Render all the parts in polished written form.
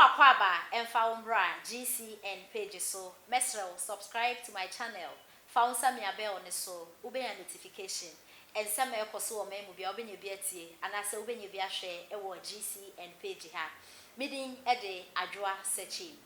Akwaba and Faumbra GCN page so Mesro subscribe to my channel. Found some bell on the so ube a notification and some echo or memo be open your beauty and I say open your beer share a GCN page ha. Meeting a day adwa searching.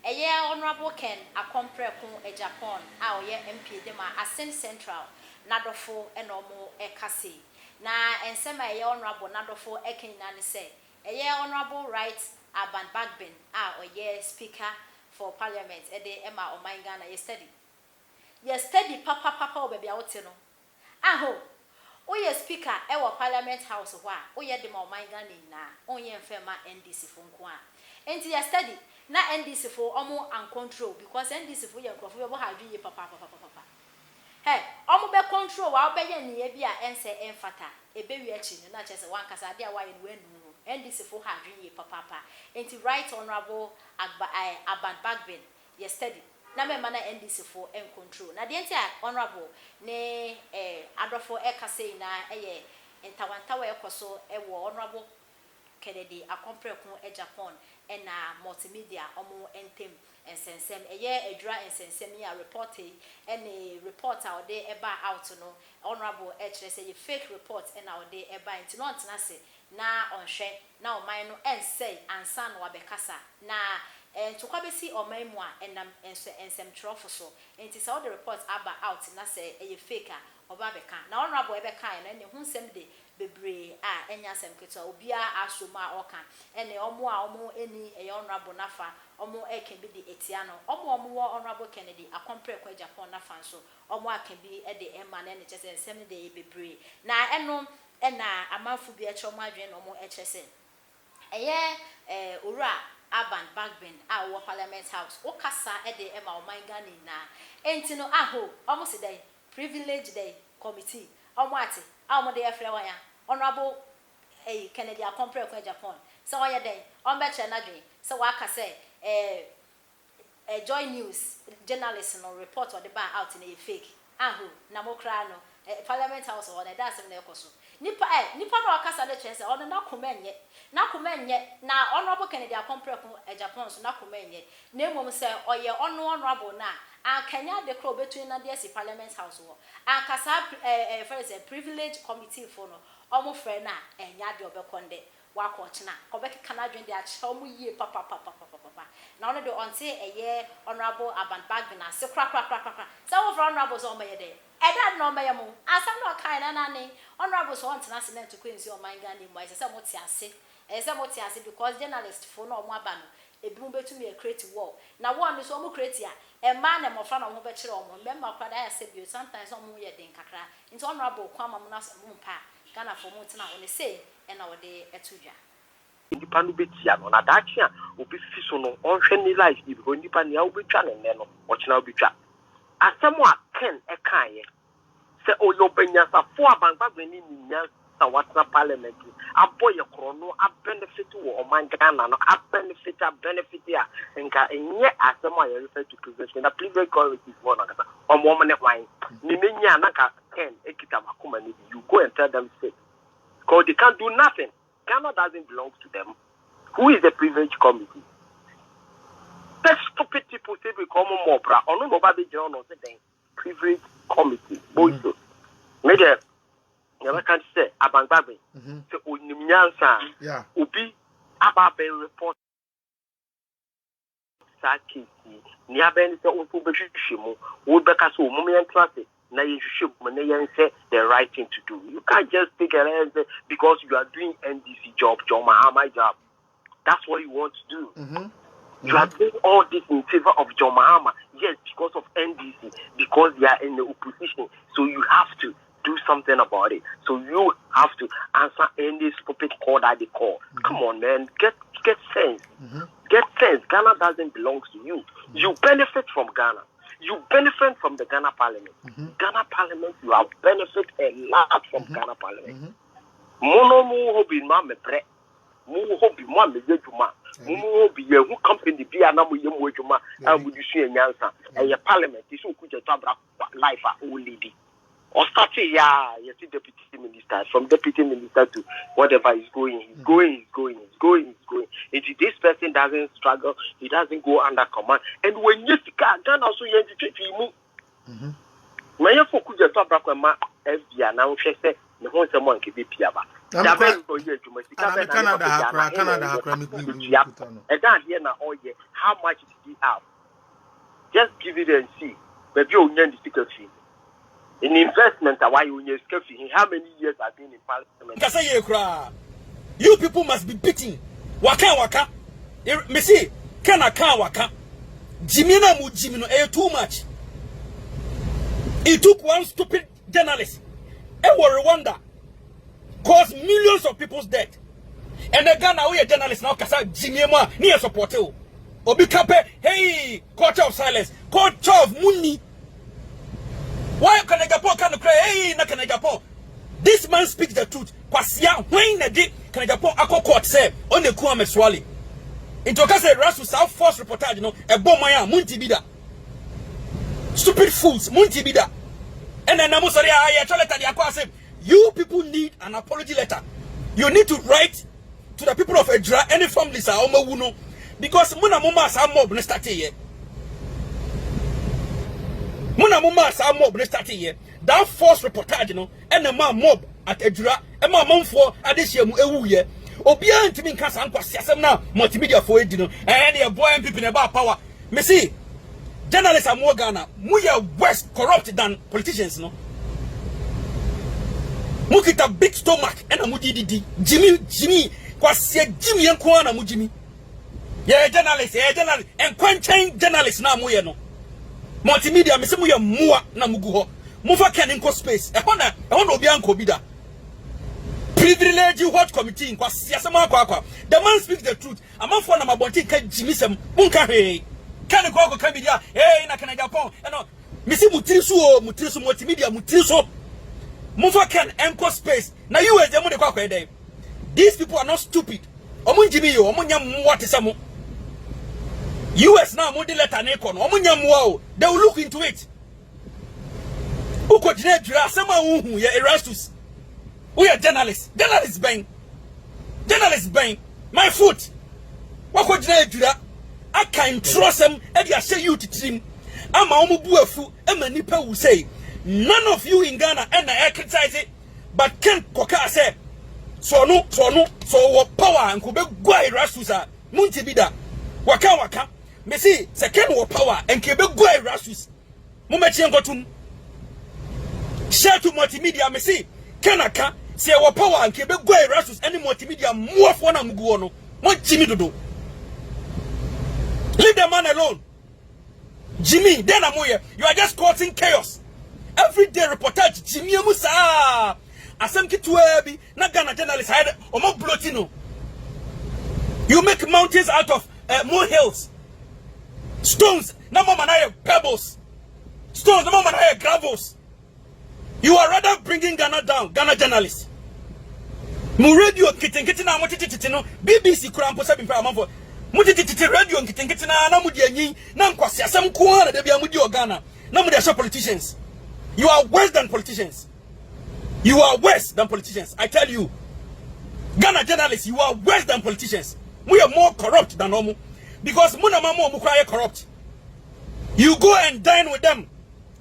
A year honorable Ken a compre a Japan our year MP dema Ascent Central Nadofo and Omo Ekasi. Na and some a honorable Nadofo Ekin Nani say a year honorable rights Aban Bagbin or year speaker for parliament a day Emma or my Ghana yesterday papa baby out no aho o ye speaker e parliament house ho a o ye dem o my Ghana na o ye mfema NDC fo nko a enti yesterday na NDC fo omo and control because NDC fo ye nkrofo be ha dwi papa hey omo be control wa be ye ne bi a ense enfata e be wi achi na chese wan kasa de a wa ye no enu NDC for had ye papa. Enti right honorable Aban Bagbin yesterday. Na me mana NDC for and control. Na the honorable ne adofo ekase na eye entawantawa ekoso ewo honorable Kennedy akompreko e Japan and multimedia omo entem ensensem eye edra ensensem ya reporting and a reporter or dey eba out no honorable say fake report and our day eba into not na say na onhwe na o man no ensay ansa no abekasa na to kwabesi o man mu a enam ensem trofo so enti say all the reports aba out na say eye fake a oba beka na honorable ebeka na ne hu nsem de bebre a enya sem keto obi a asoma oka ene omo a omo eni eye honorable nafa omo eken bi de etia no omo wo honorable Kennedy akompre kwa Japan nafa so omo aken bi e de emma na ne chese nsem de bebre na eno ena amanfu bi eche omo adwen no mo echese eye owura Aban Bagbin a wo parliament house o kasa e de emma o man Ghana na enti no aho omo se dey privilege day committee omo ati omo de efre wan ya honorable Kennedy akompre kwa Japan so oye dey on be che na dwen so wa ka say Joy News journalist no report or the bar out in a fake aho na mo kra no parliament house or na that's na ekoso nipa no akasa de chense ono na komenye na honorable Kennedy akompre kwa Japan so na komenye na emom say oye ono honorable na akanya de kro between na the parliament house wo akasa first privilege committee for no omo frɛ na enya de obekonde wakochina kobeki kana dwen de acha omo yie papa na ono de onte eye honorable Aban Bagbin na se kra so wo for honorable so omo ye de eda no omo ye mo asa no kai na nane honorable so onte na se na to kwenzi o man Ghana mo ise se mo ti ase because journalist for no omo aba no ebi mo betumi e create war na war no so omo create ya e ma na mo fa na omo be kire omo member kwada ya se bio sometimes omo ye den kakra into honorable kwama mo na mo mpa Ghana for mo tina on say na wo de etudwa nipa no betia no na daakye a obi fi so no onhwe ni life bi ko nipa ne a obetwa ne ne no ochina obetwa asem a ken e kan ye se oyo benya sa fo Aban Bagbin ni nya sa watna parliament aboye kro no a benefit wo oman Ghana no a benefit ya nka enye asem a ye refer to president na privilege quality for na kasa omo ne hwan ni menya na ka ken ekita makoma ni you go and tell them say because they can't do nothing. Ghana doesn't belong to them. Who is the privilege committee? That stupid people say we come more bra. Or no nobody join us the privilege committee. Also, maybe never can say Aban Bagbin. So unimyansa. Yeah. Ubi ababe report. Saki. Ni abeni se unfu be shimu. Ubeka so mumiyan classe. Na you should say the right thing to do. You can't just take a answer because you are doing NDC job, John Mahama job. That's what you want to do. You are doing all this in favor of John Mahama. Yes, because of NDC, because they are in the opposition. So you have to do something about it. So you have to answer any stupid call that they call. Come on, man. Get sense. Get sense. Ghana doesn't belong to you. You benefit from Ghana. You benefit from the Ghana Parliament. Ghana Parliament, you have benefit a lot from Ghana Parliament. Mono mu hobi ma me pre. Mu hobi mo me juma. Mu hobi ye who company bi anamu ye mu juma. Abu du su enyansa. E Parliament isu ku je tabra life a o lady. Or start ya see deputy minister, from deputy minister to whatever is going. It is this person that doesn't struggle, he doesn't go under command. And when you see Ghana also you treat him. When you focus your top back when FBA now she say the whole someone can be piaba. Canada, and then here now all year, how much did he have? Just give it and see. But you only the fee. In investment, why you how many years have been in Parliament? You people must be beaten. Waka. Me see, can waka. Jimina mu Jimino, too much. It took one stupid journalist. Rwanda caused millions of people's death. And the Ghana we a journalist now kasa Jimima near support you. Obi Kape, hey, culture of silence, culture of money. Why can Japan can cry? Hey, na can Japan. This man speaks the truth. Kwasia when the day can Japan ako court say on the Kwame Swali. Into kase rasu South Force reportage, you know, a bomaya munti bida. Stupid fools, munti bida. And then Namusari I told the Aqua say, you people need an apology letter. You need to write to the people of Edra, any families are Omawuno, because Muna Muma Samob Nestati. Muna Muma Samob Nestati. That force reportage, you know, and the man mob at Edra, and my mom for Adisham Ewuye. Obian to me Casan Quasiasam now, multimedia for it, you know, and your boy and people about power. Me see, journalists are more Ghana, we are worse corrupt than politicians, no? Mukita big stomach and a mudidi. Jimmy, Kwasia Jimmy and Kwana Mujimi. Yeah, journalists, and quenching journalists now, no. Multimedia, Missamuya Mua Namuguho. Mufa can in space. I want to be Uncle Bida. Privilege what committee in Kwasiasama Kwakwa. The man speaks the truth. A man for Namabonti can Jimmy some Munka. Can a go come here? Hey, Nakana Japon. And no, Missy Mutrisu, Multimedia, Mutriso. Mufa can anchor space. Now you as the money. These people are not stupid. Omunjimi yo, omunyam what is some US now modulate an econ, omunyam wow. They will look into it. Uko Jinejura, sama uhu ya Erastus. We are journalists. Journalists bang. My foot. Wako Jinejura. I can trust them and I say you to team. I'm a umubuafu, and Manipa will say. None of you in Ghana and I criticize it, but Ken Koka say, so what power and Kube Guai Rasusa, Muntibida, Waka, Messi, second what power and Kebe Guai Rasus, Mumachian Gotum, share to multimedia, Messi, Kanaka, say what power and Kebe Guai Rasus, any multimedia, more for Namuguano, what Jimmy to do. Leave the man alone. Jimmy, then you are just causing chaos. Every day reportage Jimmy Musa Asem Kitwebi na Ghana journalists hide omo blotino. You make mountains out of molehills. Stones na mama na pebbles. Stones na mama na gravels. You are rather bringing Ghana down, Ghana journalists. Mu radio kitten na motiti no BBC kura mpo sabi mpa amfo. Motiti radio kitten na mudi anyi na nkwase asem ko na da bia mudi Ghana. Na mudi show politicians. You are worse than politicians. You are worse than politicians. I tell you. Ghana journalists, you are worse than politicians. We are more corrupt than normal. Because Muna Mamo Mukwaya corrupt. You go and dine with them.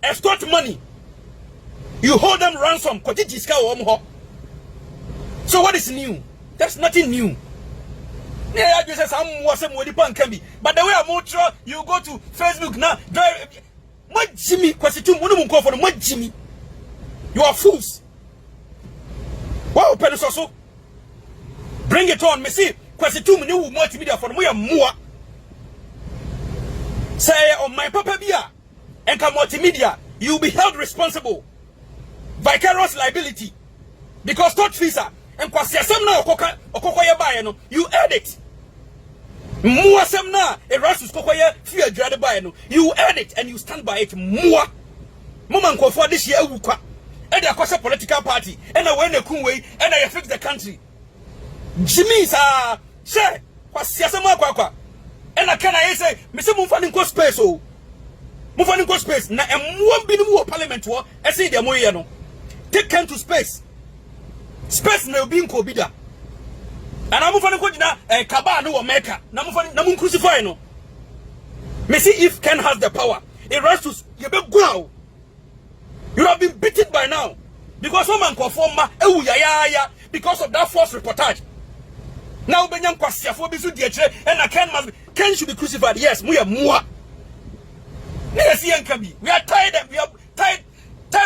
Extort money. You hold them ransom. So what is new? There's nothing new. But the way I'm ultra, you go to Facebook now. What Jimmy? What Jimmy? You are fools. Wow, Penusoso. Bring it on, me see. Question new multimedia for me more. Say on my papa bia and come multimedia, you will be held responsible. Vicarious liability. Because touch visa and kwasiasem na okokoye buy no, you add it. More sem na Erastus kokoye fear dread buy no, you add it and you stand by it more. Mama nkofo this year ukwa. And they are political party and I win the kunway and I fix the country. Jimmy say kwasiasem akwa. And I can say, Mr. Mufani go space, oh, Mufani go space. Na one bit more parliament war. I say the moyano. Take them to space. Space no being kobida. And I'm moving to Kaba no America. Namun crucify no. Me see if Ken has the power. Erastus, you be go. You have been beaten by now. Because someone conform because of that false reportage. Now Benyam Kwasia for Bisu Dietre and Ken should be crucified. Yes, we are more. We are tired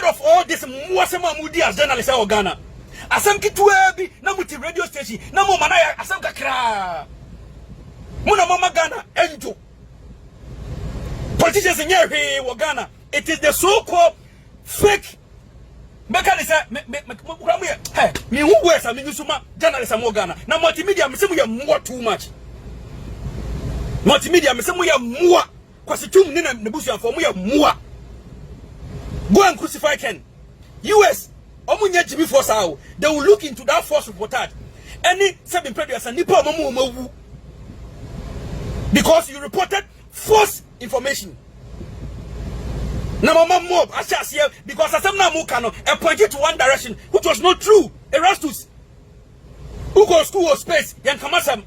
of all this Mwasema Mudi as journalists in Ghana. Asam Kituebi, Namuti radio station, Namu Manaya, Asam Kakra. Muna Mama Ghana, Enjo. Politicians in here, Ghana. It is the so-called fake. Bekani say me who wears a minusuma journalist in Ghana. Now multimedia, me say we are more too much. Multimedia, me say we are more. Kwasi tum ni na nebusu for we are more. Go and crucify Ken. US, omunye Jimmy Fosa, they will look into that false reportage. Any seven predators and nipa mamu because you reported false information. Now, mama mob, I shall see because as I'm now pointed to one direction, which was not true. Erastus, who goes school or space, yan kamasam,